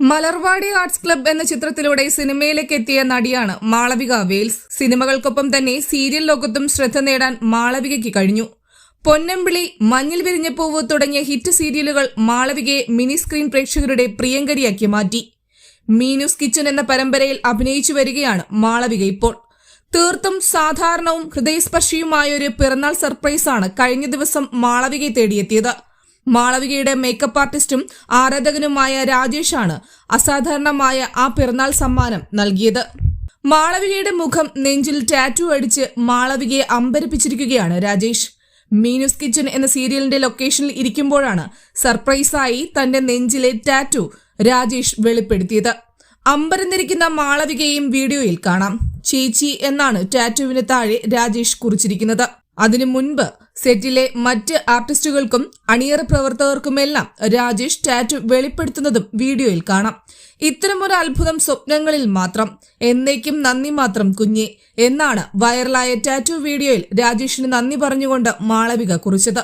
Malarvadi arts club എന്ന ചിത്രത്തിലൂടെ സിനിമയിലേക്ക് എത്തിയ നടിയാണ് മാളവിക വെയിൽസ്. സിനിമകൾക്കൊപ്പം തന്നെ സീരിയൽ ലോകത്തും ശ്രദ്ധ നേടാൻ മാളവികയ്ക്ക് കഴിഞ്ഞു. പൊന്നമ്പിളി, മഞ്ഞിൽ വിരിഞ്ഞ പൂവ് തുടങ്ങിയ ഹിറ്റ് സീരിയലുകൾ മാളവികയെ മിനി സ്ക്രീൻ പ്രേക്ഷകരുടെ പ്രിയങ്കരിയാക്കി മാറ്റി. മീനൂസ് കിച്ചൺ എന്ന പരമ്പരയിൽ അഭിനയിച്ചു വരികയാണ് മാളവിക ഇപ്പോൾ. തീർത്തും സാധാരണവും ഹൃദയസ്പർശിയുമായ ഒരു പിറന്നാൾ സർപ്രൈസാണ് കഴിഞ്ഞ ദിവസം മാളവികയെ തേടിയെത്തിയത്. മാളവികയുടെ മേക്കപ്പ് ആർട്ടിസ്റ്റും ആരാധകനുമായ രാജേഷാണ് അസാധാരണമായ ആ പിറന്നാൾ സമ്മാനം നൽകിയത്. മാളവികയുടെ മുഖം നെഞ്ചിൽ ടാറ്റു അടിച്ച് മാളവികയെ അമ്പരപ്പിച്ചിരിക്കുകയാണ് രാജേഷ്. മീനൂസ് കിച്ചൺ എന്ന സീരിയലിന്റെ ലൊക്കേഷനിൽ ഇരിക്കുമ്പോഴാണ് സർപ്രൈസായി തന്റെ നെഞ്ചിലെ ടാറ്റു രാജേഷ് വെളിപ്പെടുത്തിയത്. അമ്പരന്നിരിക്കുന്ന മാളവികയെയും വീഡിയോയിൽ കാണാം. ചേച്ചി എന്നാണ് ടാറ്റുവിന് താഴെ രാജേഷ് കുറിച്ചിരിക്കുന്നത്. അതിനു മുൻപ് സെറ്റിലെ മറ്റ് ആർട്ടിസ്റ്റുകൾക്കും അണിയറ പ്രവർത്തകർക്കുമെല്ലാം രാജേഷ് ടാറ്റു വെളിപ്പെടുത്തുന്നതും വീഡിയോയിൽ കാണാം. ഇത്തരമൊരു അത്ഭുതം സ്വപ്നങ്ങളിൽ മാത്രം. എന്നേക്കും നന്ദി മാത്രം കുഞ്ഞെ എന്നാണ് വൈറലായ ടാറ്റു വീഡിയോയിൽ രാജേഷിന് നന്ദി പറഞ്ഞുകൊണ്ട് മാളവിക കുറിച്ചത്.